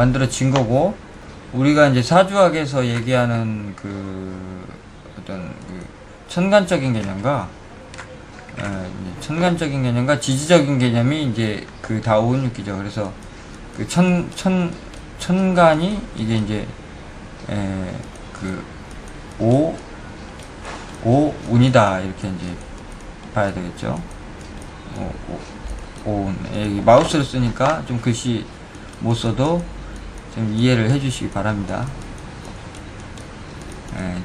만들어진 거고, 우리가 이제 사주학에서 얘기하는 그 어떤 그 천간적인 개념과 천간적인 개념과 지지적인 개념이 이제 그 다 오운육기죠. 그래서 그 천간이 이게 이제 그 오운이다 이렇게 이제 봐야 되겠죠. 오운. 여기 마우스를 쓰니까 좀 글씨 못 써도 좀 이해를 해주시기 바랍니다.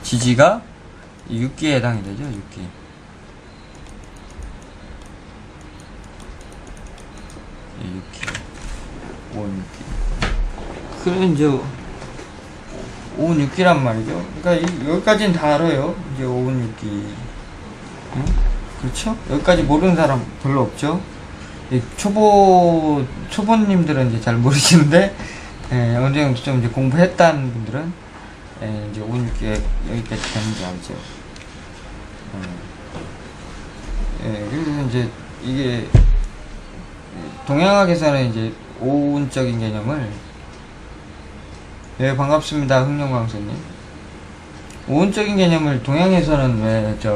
지지가 6기에 해당이 되죠. 6기. 6기. 5운 6기. 그래 이제 5운 6기란 말이죠. 그러니까 여기까지는 다 알아요. 이제 5운 6기. 응? 그렇죠? 여기까지 모르는 사람 별로 없죠. 초보님들은 이제 잘 모르시는데, 어느 정도 좀 이제 공부했다는 분들은, 이제 5운 6기가 여기까지 되는지 알죠. 그래서 이제 이게, 동양학에서는 이제 오운적인 개념을, 반갑습니다. 흥룡광선님. 오운적인 개념을 동양에서는 이제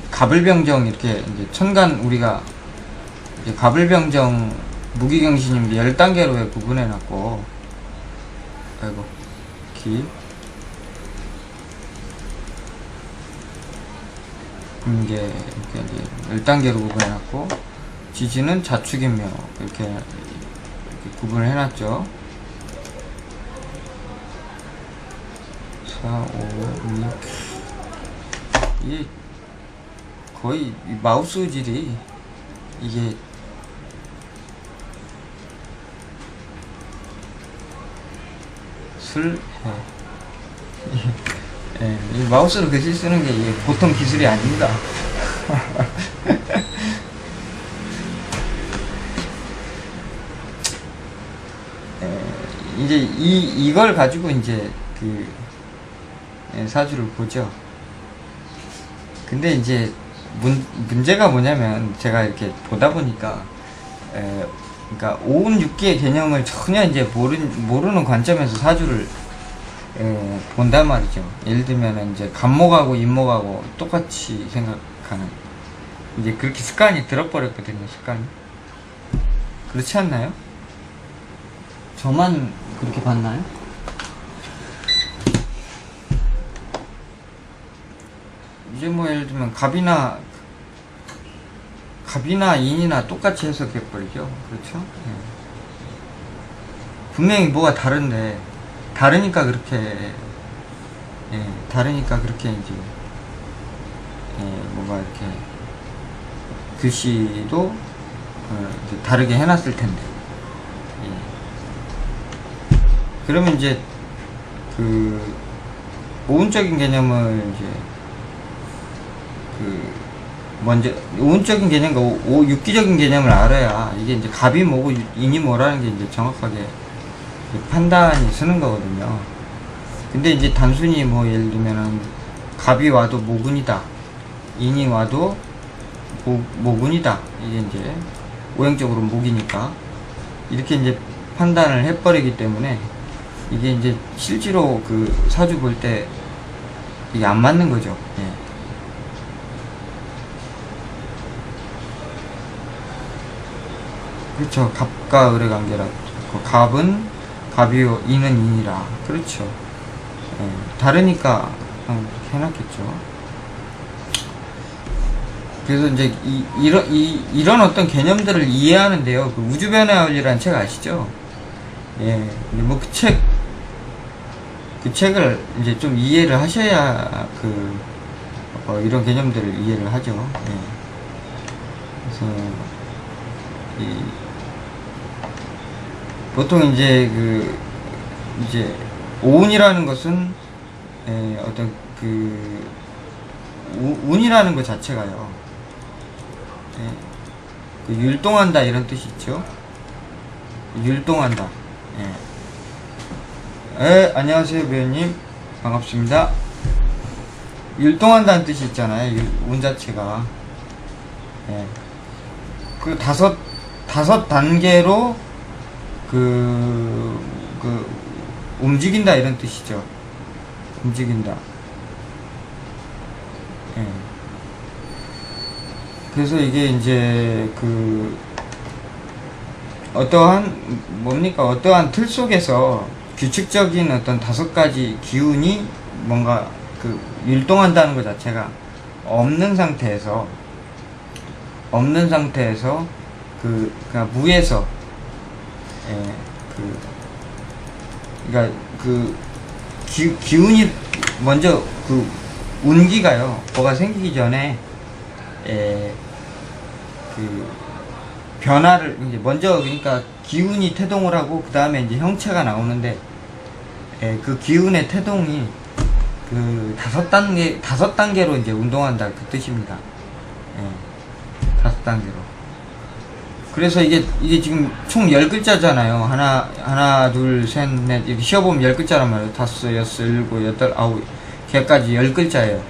가불병정 이렇게 이제 천간 우리가 이제 가불병정 무기경신님 10단계로 왜 구분해놨고, 아이고 기 금계 이렇게 이제 10단계로 구분해놨고, 지지는 자축인묘 이렇게 구분을 해놨죠. 4, 5, 6 이게 거의 마우스질이 이게 이 마우스로 글씨 쓰는 게 이게 보통 기술이 아닙니다. 이제 이걸 가지고 이제 그 사주를 보죠. 근데 이제 문제가 뭐냐면 제가 이렇게 보다 보니까 그러니까 5운 6기의 개념을 전혀 이제 모르는 관점에서 사주를 본단 말이죠. 예를 들면 이제 간목하고 인목하고 똑같이 생각하는, 이제 그렇게 습관이 들어버렸거든요. 습관이. 그렇지 않나요? 저만 그렇게 봤나요? 이제 뭐 예를 들면 갑이나 인이나 똑같이 해석해버리죠. 그렇죠? 분명히 뭐가 다른데 다르니까 그렇게 이제 뭐가 이렇게 글씨도 이제 다르게 해놨을 텐데, 그러면 이제 그 오운적인 개념을 이제 먼저 오운적인 개념과 육기적인 개념을 알아야 이게 이제 갑이 뭐고 인이 뭐라는 게 이제 정확하게 판단이 서는 거거든요. 근데 이제 단순히 뭐 예를 들면은 갑이 와도 모근이다, 인이 와도 모근이다, 이게 이제 오행적으로 목이니까 이렇게 이제 판단을 해버리기 때문에 이게 이제 실제로 그 사주 볼 때 이게 안 맞는 거죠. 그렇죠. 갑과 을의 관계라. 갑은 갑이요, 인은 인이라. 그렇죠. 다르니까 그렇게 해놨겠죠. 그래서 이제 이런 어떤 개념들을 이해하는데요. 그 우주변화의 원리라는 책 아시죠? 뭐 그 책을 이제 좀 이해를 하셔야 이런 개념들을 이해를 하죠. 그래서 보통 이제 이제 오운이라는 것은 어떤 운이라는 것 자체가요. 율동한다 이런 뜻이 있죠. 율동한다. 안녕하세요 배우님, 반갑습니다. 율동한다는 뜻이 있잖아요. 운 자체가 그 다섯 단계로 그, 움직인다 이런 뜻이죠. 움직인다. 예. 그래서 이게 이제 어떠한 틀 속에서 규칙적인 어떤 5가지 기운이 뭔가 율동한다는 것 자체가 없는 상태에서 그러니까 무에서, 예, 그러니까 기운이 먼저 운기가요, 뭐가 생기기 전에, 예, 변화를 이제 먼저, 그러니까 기운이 태동을 하고 그 다음에 이제 형체가 나오는데, 예, 그 기운의 태동이 5단계로 이제 운동한다 그 뜻입니다. 예, 5단계로. 그래서 이게 지금 총 10글자잖아요. 하나, 둘, 셋, 넷. 이렇게 쉬어보면 10글자란 말이에요. 5, 6, 7, 8, 9, 개까지 10글자예요.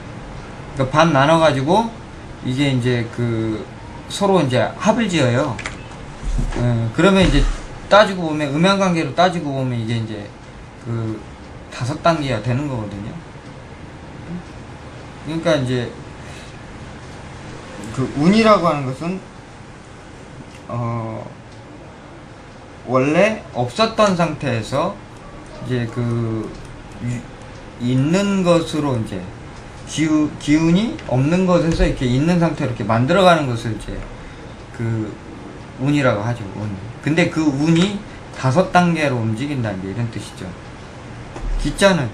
그러니까 반 나눠가지고, 이게 이제 서로 이제 합을 지어요. 그러면 이제 따지고 보면, 음양관계로 따지고 보면 이게 이제 5단계가 되는 거거든요. 그러니까 이제, 운이라고 하는 것은, 원래 없었던 상태에서 이제 있는 것으로 이제 기운이 없는 것에서 이렇게 있는 상태로 이렇게 만들어가는 것을 이제 운이라고 하죠. 운. 근데 그 운이 5단계로 움직인다 이제 이런 뜻이죠. 기자는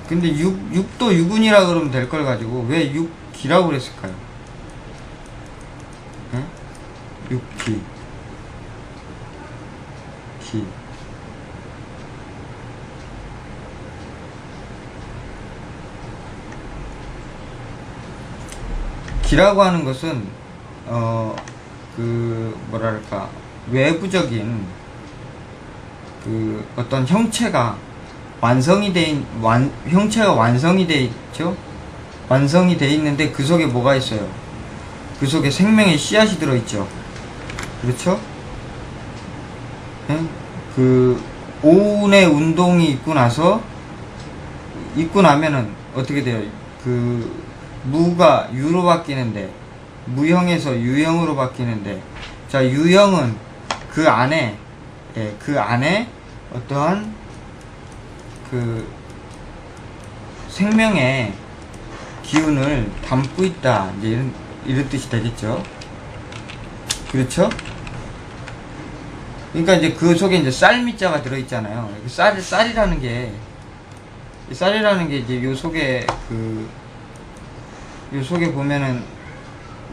근데 6도 6운이라 그러면 될 걸 가지고 왜 6기라고 그랬을까요? 6기 기 기라고 하는 것은 뭐랄까 외부적인 어떤 형체가 형체가 완성이 돼 있죠. 완성이 돼 있는데 그 속에 뭐가 있어요? 그 속에 생명의 씨앗이 들어있죠. 그렇죠? 네? 오운의 운동이 있고 나면은 어떻게 돼요? 무가 유로 바뀌는데, 무형에서 유형으로 바뀌는데, 자, 유형은 그 안에 어떠한 생명의 기운을 담고 있다. 이제 이런 뜻이 되겠죠. 그렇죠? 그러니까 이제 그 속에 이제 쌀미자가 들어있잖아요. 쌀이라는 게 이제 요 속에 보면은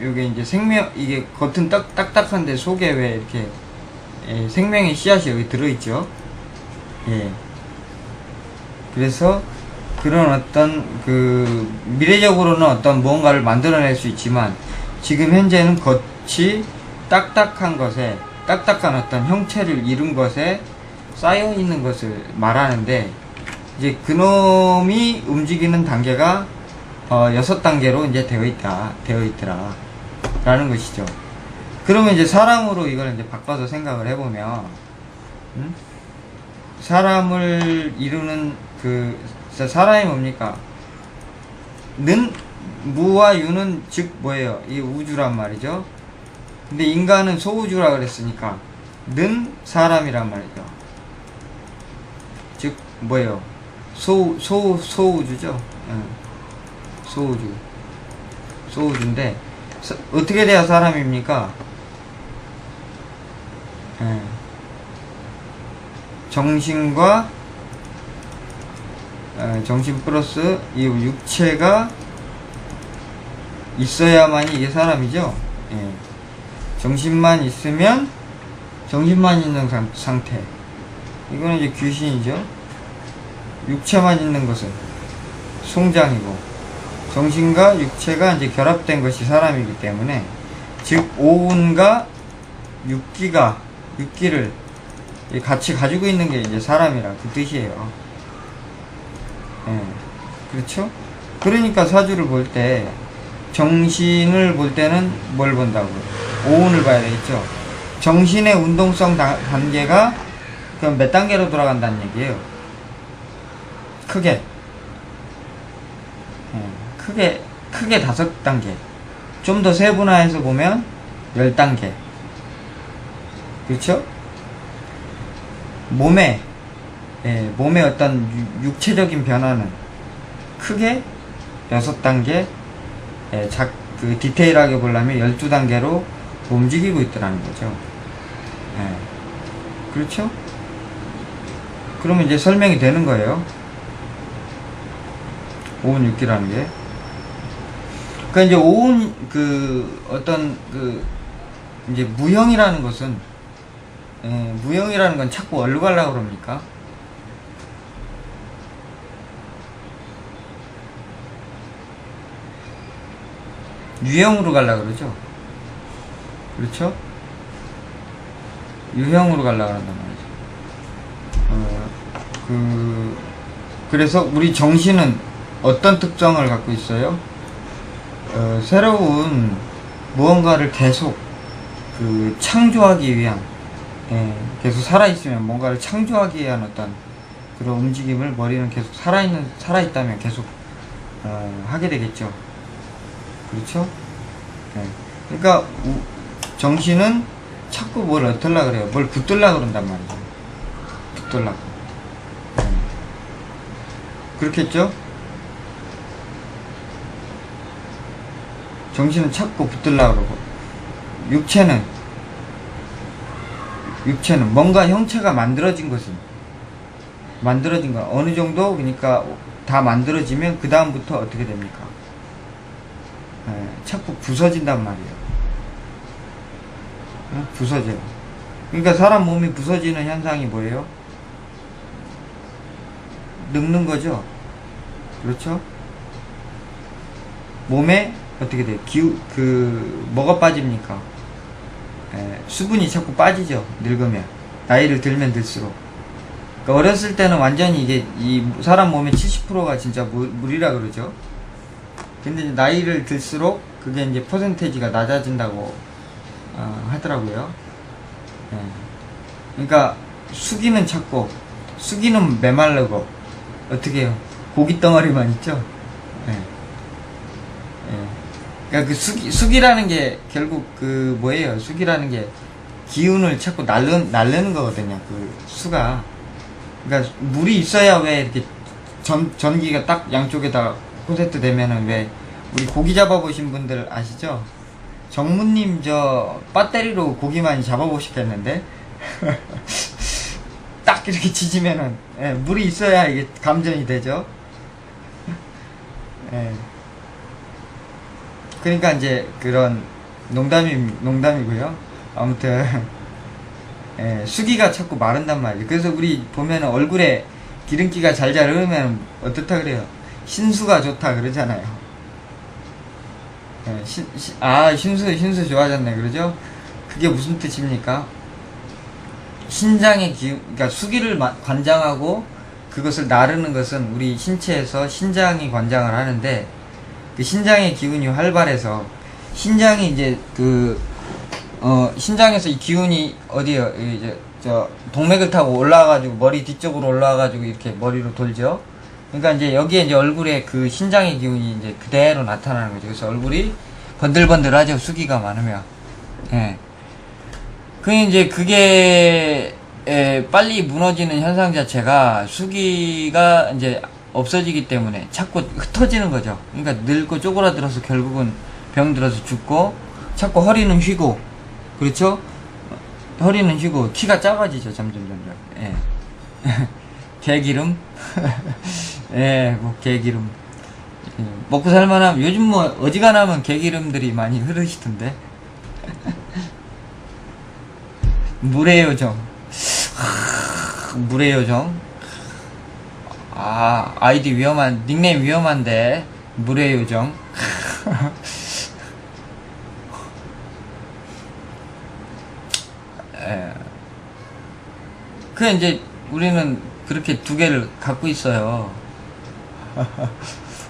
요게 이제 이게 겉은 딱딱한데 속에 왜 이렇게 생명의 씨앗이 여기 들어있죠. 예. 그래서 그런 어떤 미래적으로는 어떤 무언가를 만들어낼 수 있지만 지금 현재는 겉이 딱딱한 어떤 형체를 이룬 것에 쌓여 있는 것을 말하는데, 이제 그놈이 움직이는 단계가 6단계로 이제 되어 있더라 라는 것이죠. 그러면 이제 사람으로 이걸 이제 바꿔서 생각을 해보면, 사람을 이루는 사람이 뭡니까? 무와 유는 즉 뭐예요? 이 우주란 말이죠. 근데 인간은 소우주라 그랬으니까 사람이란 말이죠. 즉 뭐예요? 소우주죠. 소우주인데 어떻게 돼야 사람입니까? 정신과 정신 플러스 이 육체가 있어야만이 이게 사람이죠. 정신만 있으면 정신만 있는 상태, 이거는 이제 귀신이죠. 육체만 있는 것은 송장이고, 정신과 육체가 이제 결합된 것이 사람이기 때문에, 즉 오운과 육기를 같이 가지고 있는 게 이제 사람이라 그 뜻이에요. 그렇죠? 그러니까 사주를 볼 때, 정신을 볼 때는 뭘 본다고? 오운을 봐야 되겠죠? 정신의 운동성 단계가 그럼 몇 단계로 돌아간다는 얘기예요. 크게. 크게 5단계. 좀 더 세분화해서 보면 10단계. 그렇죠? 몸의 어떤 육체적인 변화는 크게 6단계, 그 디테일하게 보려면 12단계로 움직이고 있더라는 거죠. 그렇죠? 그러면 이제 설명이 되는 거예요. 5운 6기라는 게. 그러니까 이제 5운 어떤 이제 무형이라는 것은 무형이라는 건 자꾸 어디로 가려고 그럽니까? 유형으로 가려고 그러죠. 그렇죠? 유형으로 가려고 한단 말이죠. 그래서 우리 정신은 어떤 특성을 갖고 있어요? 새로운 무언가를 계속 창조하기 위한, 계속 살아있으면 뭔가를 창조하기 위한 어떤 그런 움직임을 머리는 계속 살아있다면 계속 하게 되겠죠. 그렇죠? 그러니까 정신은 자꾸 뭘 어떨라 그래요. 뭘 붙들라 그런단 말이죠. 붙들라고. 그렇겠죠? 정신은 자꾸 붙들라 그러고, 육체는 뭔가 형체가 만들어진 거 어느 정도, 그러니까 다 만들어지면 그 다음부터 어떻게 됩니까? 자꾸 부서진단 말이에요. 부서져요. 그러니까 사람 몸이 부서지는 현상이 뭐예요? 늙는 거죠. 그렇죠? 몸에 어떻게 돼요? 뭐가 빠집니까? 수분이 자꾸 빠지죠. 늙으면. 나이를 들면 들수록. 그러니까 어렸을 때는 완전히 이 사람 몸의 70%가 진짜 물이라 그러죠. 근데 이제 나이를 들수록 그게 이제 퍼센테이지가 낮아진다고 하더라고요. 그러니까 숙이는 메마르고, 어떻게 해요? 고기 덩어리만 있죠? 그러니까 숙이라는 게 결국 뭐예요? 숙이라는 게 기운을 자꾸 날르는 거거든요. 수가. 그러니까 물이 있어야 왜 이렇게 전기가 딱 양쪽에다 콘센트 되면은 왜 우리 고기 잡아보신 분들 아시죠? 정무님 배터리로 고기 많이 잡아보셨겠는데 딱 이렇게 지지면은 물이 있어야 이게 감전이 되죠. 그러니까 이제 그런 농담이고요. 아무튼 수기가 자꾸 마른단 말이에요. 그래서 우리 보면은 얼굴에 기름기가 잘잘 흐르면 어떻다 그래요? 신수가 좋다 그러잖아요. 신수 좋아졌네 그러죠? 그게 무슨 뜻입니까? 신장의 그러니까 수기를 관장하고 그것을 나르는 것은 우리 신체에서 신장이 관장을 하는데, 그 신장의 기운이 활발해서 신장이 이제 신장에서 이 기운이 어디요? 이제 동맥을 타고 올라와가지고 머리 뒤쪽으로 올라와가지고 이렇게 머리로 돌죠. 그러니까 이제 여기에 이제 얼굴에 그 신장의 기운이 이제 그대로 나타나는 거죠. 그래서 얼굴이 번들번들하죠. 수기가 많으면. 그게 빨리 무너지는 현상 자체가 수기가 이제 없어지기 때문에 자꾸 흩어지는 거죠. 그러니까 늙고 쪼그라들어서 결국은 병들어서 죽고, 자꾸 허리는 휘고, 그렇죠? 허리는 휘고 키가 작아지죠. 점점. 개기름. 개기름. 먹고 살만하면, 요즘 뭐 어지간하면 개기름들이 많이 흐르시던데. 물의 요정. 물의 요정. 아이디 닉네임 위험한데. 물의 요정. 이제 우리는 그렇게 두 개를 갖고 있어요.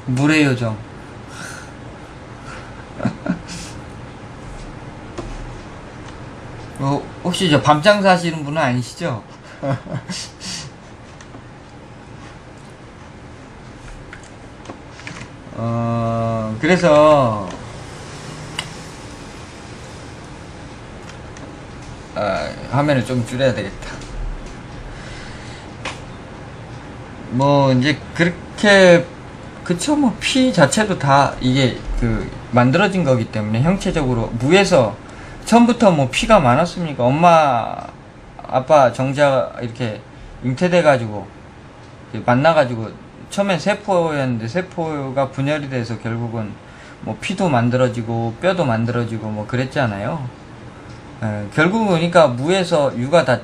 물의 요정. 혹시 저 밤장 사시는 분은 아니시죠? 그래서 화면을 좀 줄여야 되겠다. 뭐 이제 그렇게 그쵸. 뭐 피 자체도 다 이게 그 만들어진 거기 때문에 형체적으로 무에서 처음부터 뭐 피가 많았습니까? 엄마 아빠 정자 이렇게 잉태돼 가지고 만나 가지고 처음엔 세포였는데 세포가 분열이 돼서 결국은 뭐 피도 만들어지고 뼈도 만들어지고 뭐 그랬잖아요. 결국은 그러니까 무에서 유가 다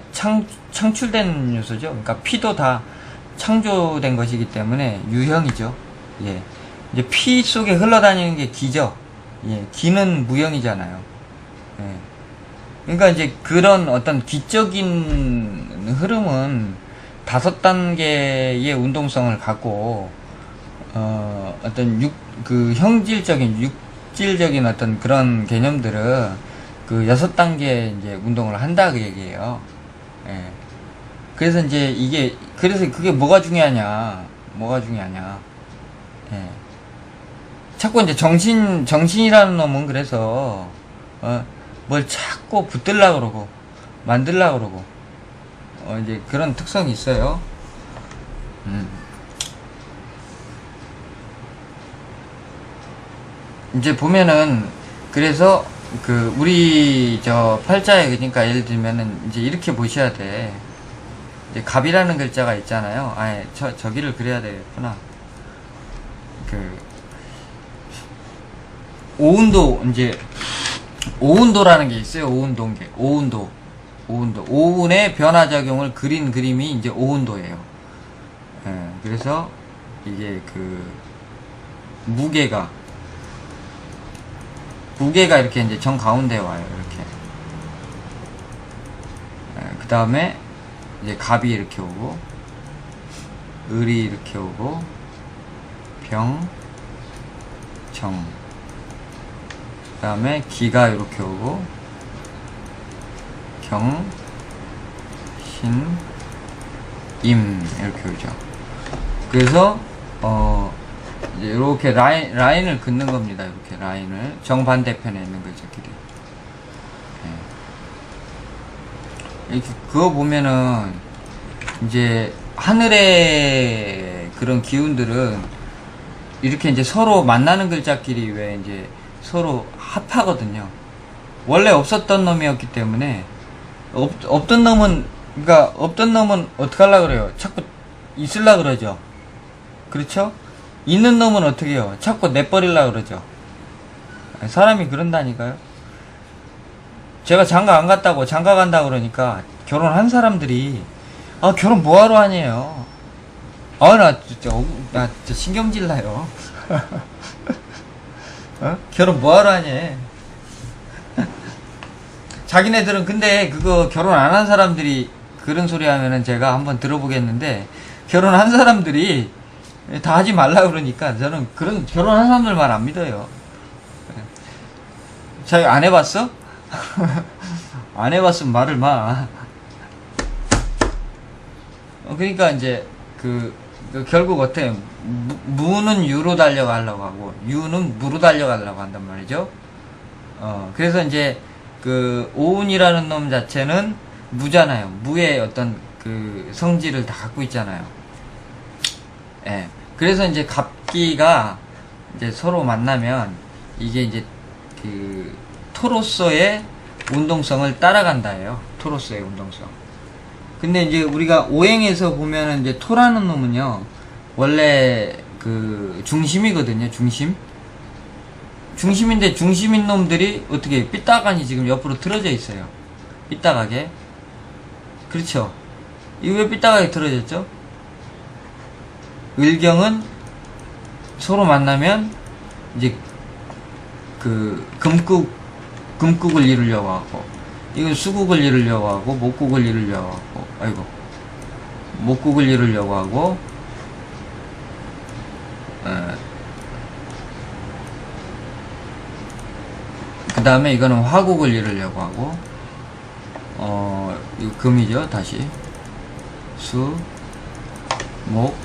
창출된 요소죠. 그러니까 피도 다 창조된 것이기 때문에 유형이죠. 예. 이제 피 속에 흘러다니는 게 기죠. 예. 기는 무형이잖아요. 예. 그러니까 이제 그런 어떤 기적인 흐름은 5단계의 운동성을 갖고, 어떤 육질적인 어떤 그런 개념들은 그 6단계 이제 운동을 한다 그 얘기예요. 예. 그래서 이제 그래서 그게 뭐가 중요하냐. 예. 자꾸 이제 정신이라는 놈은 그래서, 뭘 자꾸 붙들려고 그러고, 만들려고 그러고, 이제 그런 특성이 있어요. 이제 보면은, 그래서, 우리, 팔자에, 그러니까 예를 들면은, 이제 이렇게 보셔야 돼. 이제 갑이라는 글자가 있잖아요. 저기를 그려야 되겠구나. 오운도라는 게 있어요. 오운도. 오운의 변화작용을 그린 그림이 이제 오운도예요. 예, 그래서 이게 무게가 이렇게 이제 정 가운데 와요. 이렇게. 예, 그 다음에 이제 갑이 이렇게 오고, 을이 이렇게 오고, 병, 정. 그 다음에 기가 이렇게 오고, 경, 신, 임 이렇게 오죠. 그래서 이제 이렇게 라인을 긋는 겁니다. 이렇게 라인을 정반대편에 있는 글자끼리. 이렇게 그거 보면은 이제 하늘의 그런 기운들은 이렇게 이제 서로 만나는 글자끼리 왜 이제 서로 합하거든요. 원래 없었던 놈이었기 때문에 없던 놈은 어떻게 하려고 그래요? 자꾸 있으려고 그러죠. 그렇죠? 있는 놈은 어떻게 해요? 자꾸 내버리려고 그러죠. 사람이 그런다니까요. 제가 장가 안 갔다고 장가 간다고 그러니까 결혼한 사람들이 결혼 뭐하러 하냐요. 나 진짜 신경질 나요. 결혼 뭐하러 하냐. 자기네들은 근데 그거 결혼 안 한 사람들이 그런 소리 하면은 제가 한번 들어보겠는데, 결혼한 사람들이 다 하지 말라 그러니까 저는 그런 결혼한 사람들 말 안 믿어요. 자기 안 해봤어? 안 해봤으면 말을 마. 그러니까 이제 결국 어때? 무는 유로 달려가려고 하고 유는 무로 달려가려고 한단 말이죠. 그래서 이제 오운이라는 놈 자체는 무잖아요. 무의 어떤 성질을 다 갖고 있잖아요. 예. 그래서 이제 갑기가 이제 서로 만나면 이게 이제 토로서의 운동성을 따라간다예요. 토로서의 운동성. 근데 이제 우리가 오행에서 보면은 이제 토라는 놈은요, 원래 중심이거든요. 중심인데 중심인 놈들이 어떻게 삐딱하니 지금 옆으로 틀어져 있어요. 삐딱하게. 그렇죠. 이거 왜 삐딱하게 틀어졌죠? 을경은 서로 만나면 이제 금국을 이루려고 하고, 이건 수국을 이루려고 하고, 목국을 이루려고 하고, 목국을 이루려고 하고, 그 다음에 이거는 화국을 이루려고 하고, 이거 금이죠. 다시 수, 목,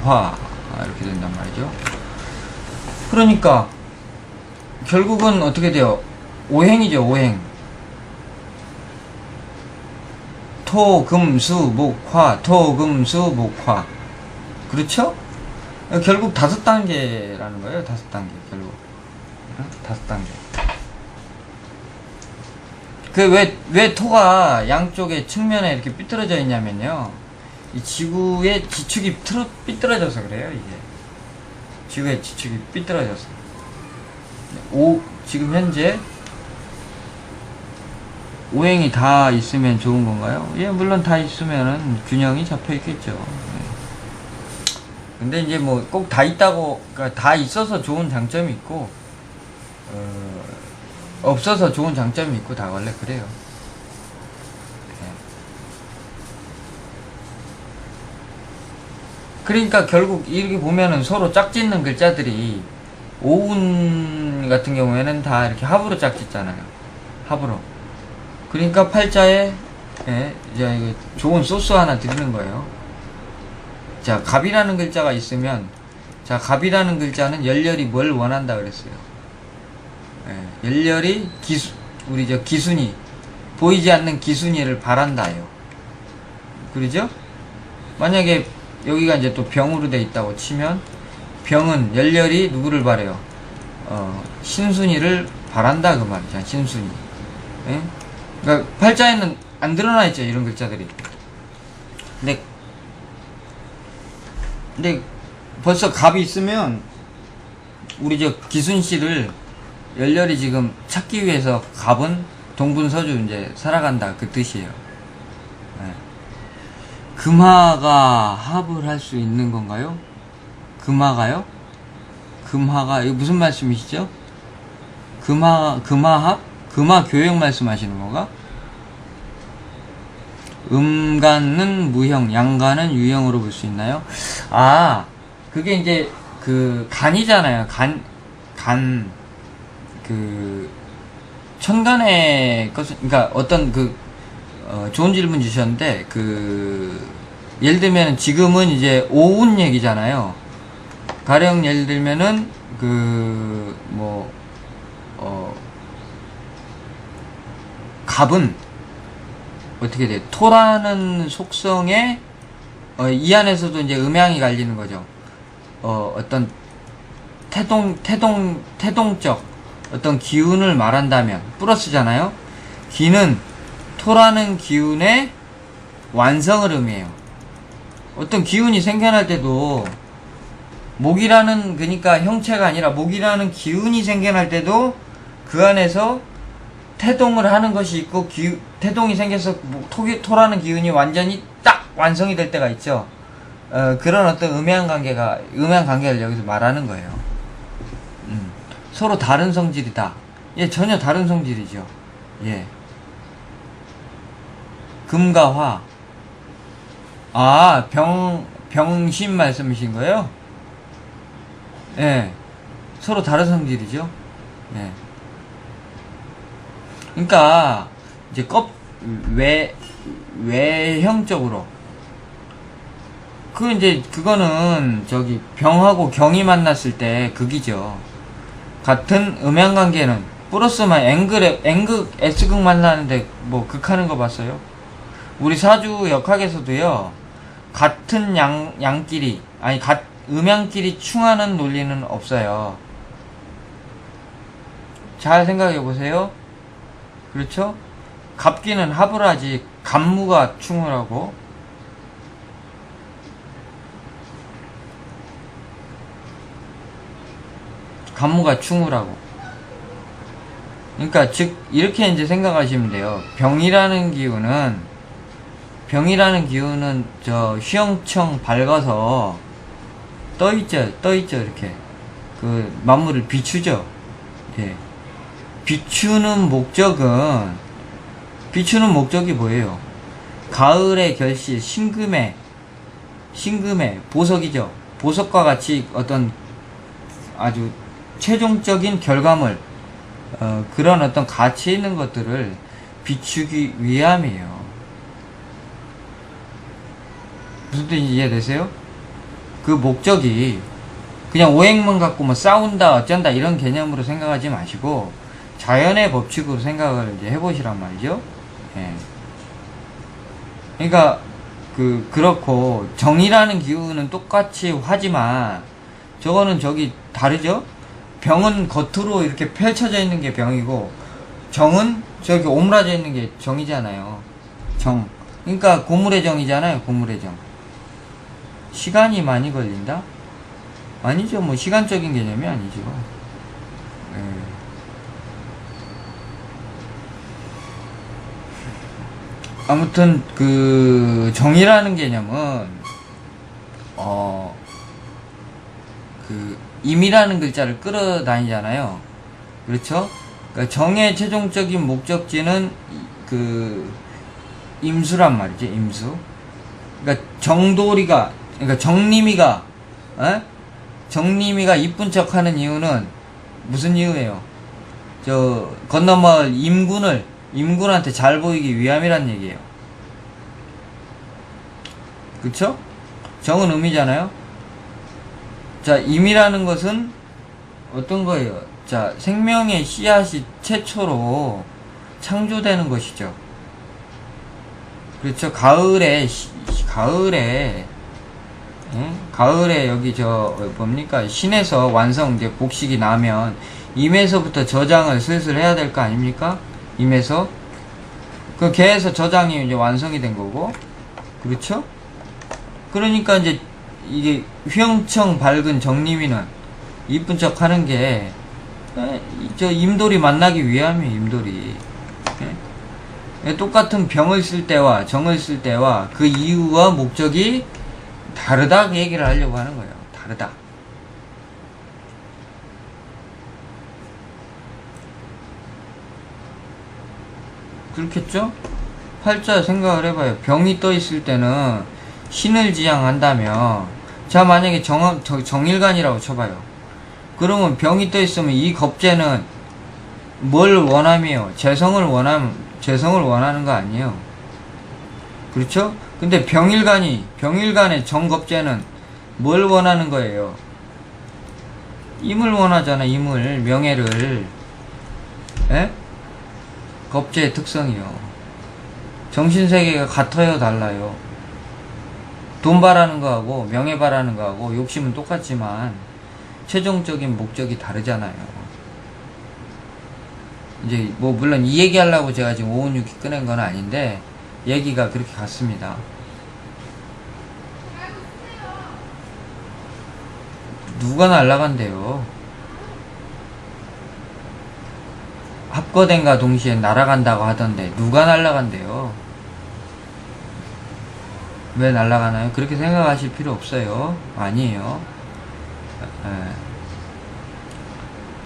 화 이렇게 된단 말이죠. 그러니까 결국은 어떻게 돼요? 오행이죠. 오행. 토, 금, 수, 목, 화. 토, 금, 수, 목, 화. 그렇죠? 결국 5단계라는 거예요. 5단계 결국 5단계. 왜 토가 양쪽에 측면에 이렇게 삐뚤어져 있냐면요, 이 지구의 지축이 삐뚤어져서 그래요. 이게 지구의 지축이 삐뚤어져서. 지금 현재 오행이 다 있으면 좋은 건가요? 예, 물론 다 있으면은 균형이 잡혀 있겠죠. 근데 이제 뭐 꼭 다 있다고, 그러니까 다 있어서 좋은 장점이 있고, 없어서 좋은 장점이 있고, 다 원래 그래요. 그러니까 결국 이렇게 보면은 서로 짝짓는 글자들이 오운 같은 경우에는 다 이렇게 합으로 짝짓잖아요. 합으로. 그러니까 팔자에, 예, 이제 이거 좋은 소스 하나 드리는 거예요. 자, 갑이라는 글자가 있으면, 자, 갑이라는 글자는 열렬히 뭘 원한다 그랬어요. 예, 열렬히 우리 기순이, 보이지 않는 기순이를 바란다요. 그러죠? 만약에 여기가 이제 또 병으로 돼 있다고 치면, 병은 열렬히 누구를 바래요? 신순이를 바란다 그 말이죠. 신순이. 예? 그러니까 팔자에는 안 드러나 있죠, 이런 글자들이. 근데 벌써 갑이 있으면 우리 기순씨를 열렬히 지금 찾기 위해서 갑은 동분서주 이제 살아간다 그 뜻이에요. 네. 금화가 합을 할 수 있는 건가요? 금화가요? 금화가 이거 무슨 말씀이시죠? 금화합? 금화교역 말씀하시는 건가? 음간은 무형, 양간은 유형으로 볼 수 있나요? 아, 그게 이제 그 간이잖아요. 천간의 것은, 그러니까 어떤 좋은 질문 주셨는데, 예를 들면 지금은 이제 오운 얘기잖아요. 가령 예를 들면은 갑은 어떻게 돼? 토라는 속성에 이 안에서도 이제 음양이 갈리는 거죠. 어떤 태동적 어떤 기운을 말한다면 플러스잖아요. 기는 토라는 기운의 완성을 의미해요. 어떤 기운이 생겨날 때도 목이라는, 그러니까 형체가 아니라 목이라는 기운이 생겨날 때도 그 안에서 태동을 하는 것이 있고, 태동이 생겨서 토라는 기운이 완전히 딱 완성이 될 때가 있죠. 그런 어떤 음양관계를 여기서 말하는 거예요. 서로 다른 성질이다. 예, 전혀 다른 성질이죠. 예. 금과 화. 아, 병신 말씀이신 거예요? 예. 서로 다른 성질이죠. 예. 그러니까 이제 외형적으로 그거는 병하고 경이 만났을 때 극이죠. 같은 음양관계는 플러스만 N극 S극 만나는데 뭐 극하는 거 봤어요? 우리 사주 역학에서도요, 같은 양끼리, 아니 음양끼리 충하는 논리는 없어요. 잘 생각해 보세요. 그렇죠? 갑기는 합을 하지 갑무가 충을 하고, 갑무가 충을 하고. 그러니까 즉 이렇게 이제 생각하시면 돼요. 병이라는 기운은 휘영청 밝아서 떠있죠 이렇게 만물을 비추죠. 예. 비추는 목적이 뭐예요? 가을의 결실, 신금의 보석이죠. 보석과 같이 어떤 아주 최종적인 결과물, 그런 어떤 가치 있는 것들을 비추기 위함이에요. 무슨 뜻인지 이해되세요? 그 목적이 그냥 오행만 갖고 뭐 싸운다 어쩐다 이런 개념으로 생각하지 마시고 자연의 법칙으로 생각을 이제 해보시란 말이죠. 예. 그러니까 그렇고 정이라는 기운은 똑같이 하지만 저거는 저기 다르죠? 병은 겉으로 이렇게 펼쳐져 있는 게 병이고 정은 저기 오므라져 있는 게 정이잖아요. 정. 그러니까 고물의 정이잖아요. 고물의 정. 시간이 많이 걸린다? 아니죠. 뭐 시간적인 개념이 아니죠. 네. 아무튼 그 정이라는 개념은 그 임이라는 글자를 끌어다니잖아요. 그렇죠? 그러니까 정의 최종적인 목적지는 그 임수란 말이죠. 임수. 그러니까 정도리가 그러니까 정림이가 이쁜 척 하는 이유는 무슨 이유예요? 저 건너마을 임군한테 잘 보이기 위함이란 얘기예요. 그쵸? 정은 음이잖아요? 자, 임이라는 것은 어떤 거예요? 자, 생명의 씨앗이 최초로 창조되는 것이죠. 그렇죠? 가을에 여기 뭡니까? 신에서 완성 이제 곡식이 나면 임에서부터 저장을 슬슬 해야 될 거 아닙니까? 임에서 그 개에서 저장이 이제 완성이 된 거고, 그렇죠? 그러니까 이제 이게 휘영청 밝은 정림이는 이쁜 척 하는 게 저 임돌이 만나기 위함이에요. 임돌이. 똑같은 병을 쓸 때와 정을 쓸 때와 그 이유와 목적이 다르다 그 얘기를 하려고 하는 거예요. 다르다. 그렇겠죠? 팔자 생각을 해봐요. 병이 떠 있을 때는 신을 지향한다면, 자 만약에 정일간이라고 쳐봐요. 그러면 병이 떠 있으면 이 겁재는 뭘 원함이에요? 재성을 원하는 거 아니에요. 그렇죠? 근데 병일간의 정겁재는 뭘 원하는 거예요? 임을 원하잖아. 임을, 명예를. 에? 겁재의 특성이요. 정신세계가 같아요, 달라요? 돈 바라는 거하고 명예 바라는 거하고 욕심은 똑같지만 최종적인 목적이 다르잖아요. 이제 뭐 물론 이 얘기 하려고 제가 지금 516기 꺼낸 건 아닌데 얘기가 그렇게 갔습니다. 누가 날아간대요? 합거된과 동시에 날아간다고 하던데 누가 날아간대요? 왜 날아가나요? 그렇게 생각하실 필요 없어요. 아니에요.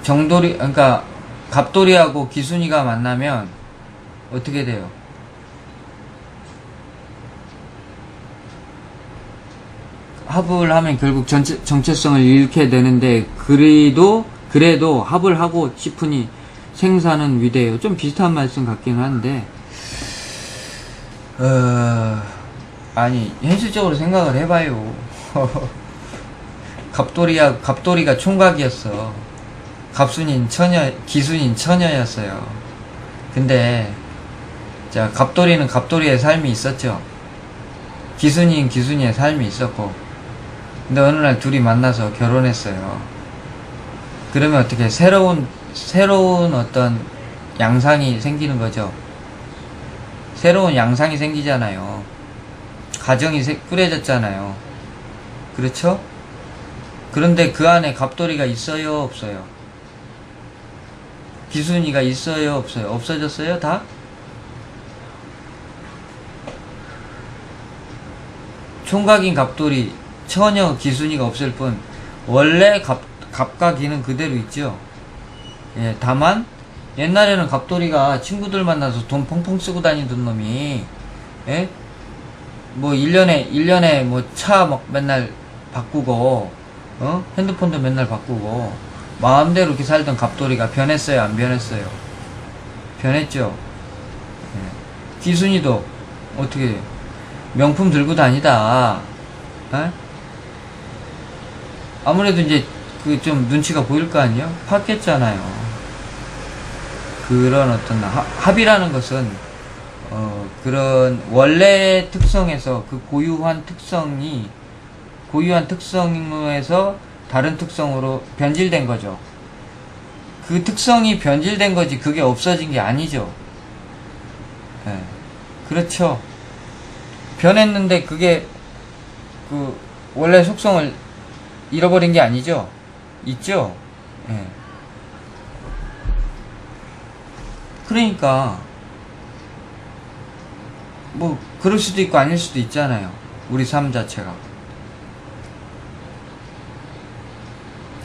그러니까 갑돌이하고 기순이가 만나면 어떻게 돼요? 합을 하면 결국 정체성을 잃게 되는데 그래도 합을 하고 싶으니 생사는 위대해요. 좀 비슷한 말씀 같기는 한데 아니 현실적으로 생각을 해봐요. 갑돌이가 총각이었어. 기순인 처녀였어요. 근데 자 갑돌이는 갑돌이의 삶이 있었죠. 기순이는 기순이의 삶이 있었고, 근데 어느 날 둘이 만나서 결혼했어요. 그러면 어떻게 새로운 어떤 양상이 생기는 거죠. 새로운 양상이 생기잖아요. 가정이 꾸려졌잖아요. 그렇죠? 그런데 그 안에 갑돌이가 있어요, 없어요? 기순이가 있어요, 없어요? 없어졌어요, 다? 총각인 갑돌이, 처녀 기순이가 없을 뿐 원래 갑과 기는 그대로 있죠. 예, 다만 옛날에는 갑돌이가 친구들 만나서 돈 펑펑 쓰고 다니던 놈이, 예? 뭐 1년에 뭐 차 막 맨날 바꾸고, 핸드폰도 맨날 바꾸고 마음대로 이렇게 살던 갑돌이가 변했어요, 안 변했어요? 변했죠. 귀순이도 어떻게 명품 들고 다니다. 에? 아무래도 이제 그 좀 눈치가 보일 거 아니에요? 팠겠잖아요. 그런 어떤 합의라는 것은 그런 원래 특성에서 그 고유한 특성에서 다른 특성으로 변질된 거죠. 그 특성이 변질된 거지 그게 없어진 게 아니죠. 예. 그렇죠. 변했는데 그게 그 원래 속성을 잃어버린 게 아니죠. 있죠. 예. 그러니까 뭐 그럴 수도 있고 아닐 수도 있잖아요. 우리 삶 자체가.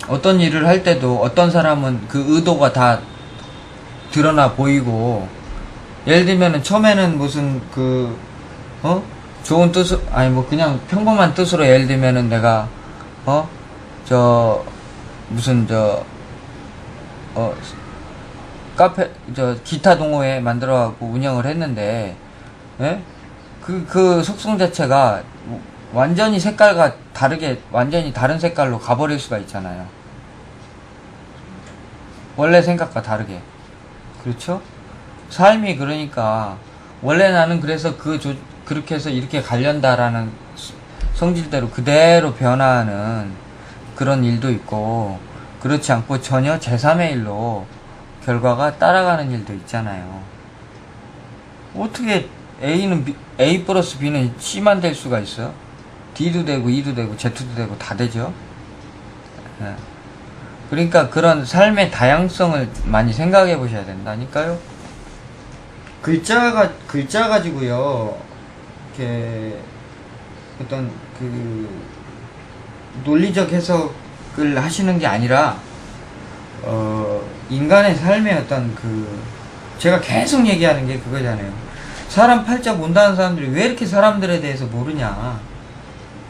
어떤 일을 할 때도 어떤 사람은 그 의도가 다 드러나 보이고, 예를 들면은 처음에는 무슨 좋은 뜻으로, 아니 뭐 그냥 평범한 뜻으로 예를 들면은 내가 무슨 카페 기타 동호회 만들어갖고 운영을 했는데, 예? 그 속성 자체가 완전히 색깔과 다르게 완전히 다른 색깔로 가버릴 수가 있잖아요. 원래 생각과 다르게. 그렇죠? 삶이 그러니까 원래 나는 그래서 그렇게 해서 이렇게 가련다라는 성질대로 그대로 변화하는 그런 일도 있고, 그렇지 않고 전혀 제3의 일로 결과가 따라가는 일도 있잖아요. 어떻게 A 플러스 B는 C만 될 수가 있어요? D도 되고 E도 되고 Z도 되고 다 되죠. 네. 그러니까 그런 삶의 다양성을 많이 생각해 보셔야 된다니까요. 글자 가지고요, 이렇게 어떤 그 논리적 해석을 하시는 게 아니라 인간의 삶의 어떤 제가 계속 얘기하는 게 그거잖아요. 사람 팔자 본다는 사람들이 왜 이렇게 사람들에 대해서 모르냐,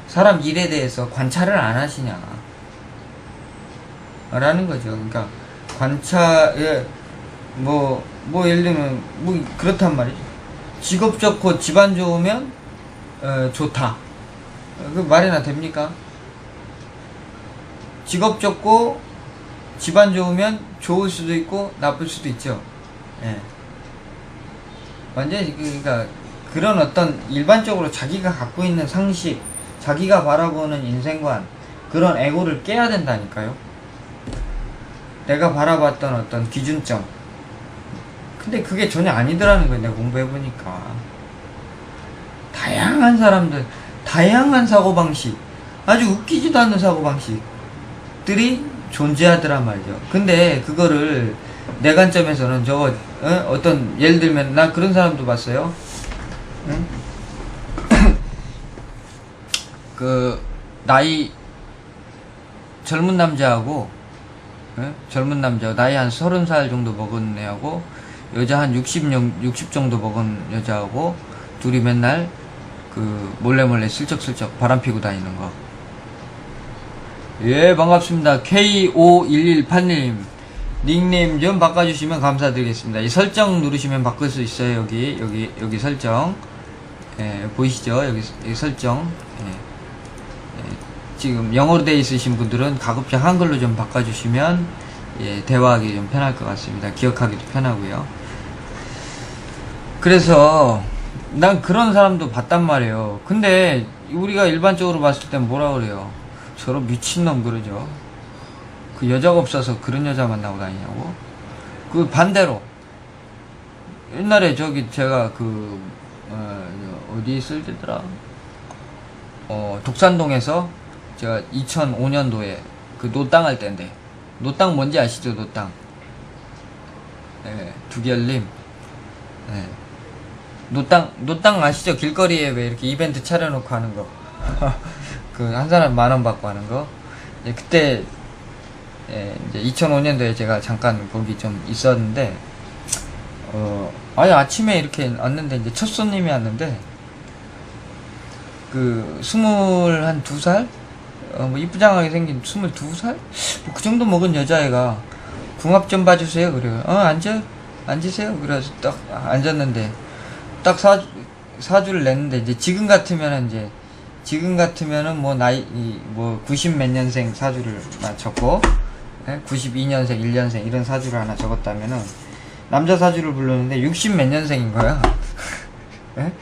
사람 일에 대해서 관찰을 안 하시냐 라는 거죠. 그러니까 관찰에 뭐 예를 들면 뭐 그렇단 말이죠. 직업 좋고 집안 좋으면 좋다. 그 말이나 됩니까? 직업 좋고 집안 좋으면 좋을 수도 있고 나쁠 수도 있죠. 예. 완전히 그러니까 그런 어떤 일반적으로 자기가 갖고 있는 상식, 자기가 바라보는 인생관, 그런 에고를 깨야 된다니까요. 내가 바라봤던 어떤 기준점. 근데 그게 전혀 아니더라는 거예요. 내가 공부해보니까. 다양한 사람들, 다양한 사고방식, 아주 웃기지도 않는 사고방식들이 존재하더란 말이죠. 근데 그거를 내 관점에서는 어떤 예를 들면 나 그런 사람도 봤어요. 응? 나이 젊은 남자하고, 젊은 남자 나이 한 30살 정도 먹은 애하고 여자 한 60 정도 먹은 여자하고 둘이 맨날 몰래 슬쩍슬쩍 바람 피고 다니는 거. 예, 반갑습니다. K5118님 닉네임 좀 바꿔주시면 감사드리겠습니다. 이 설정 누르시면 바꿀 수 있어요. 여기 설정. 예, 보이시죠? 여기 설정. 지금 영어로 되어 있으신 분들은 가급적 한글로 좀 바꿔주시면 대화하기 좀 편할 것 같습니다. 기억하기도 편하고요. 그래서 난 그런 사람도 봤단 말이에요. 근데 우리가 일반적으로 봤을 땐 뭐라 그래요? 저런 미친놈 그러죠. 그 여자가 없어서 그런 여자 만나고 다니냐고. 그 반대로 옛날에 제가 어디 있을 때더라, 독산동에서 제가 2005년도에 노땅 할 때인데, 노땅 뭔지 아시죠? 노땅. 네, 두결님. 네. 노땅 아시죠? 길거리에 왜 이렇게 이벤트 차려놓고 하는 거. 한 사람 10,000원 받고 하는 거. 그때, 이제 2005년도에 제가 잠깐 거기 좀 있었는데, 아니, 아침에 이렇게 왔는데, 이제 첫 손님이 왔는데, 22살? 뭐 이쁘장하게 생긴 22살? 뭐 그 정도 먹은 여자애가 궁합 좀 봐주세요. 그래요. 앉으세요. 그래서 딱 앉았는데, 딱 사주를 냈는데, 이제 지금 같으면은 뭐 나이, 뭐 90 몇 년생 사주를 적고, 92년생, 1년생 이런 사주를 하나 적었다면은, 남자 사주를 부르는데 60 몇 년생인 거야. 예?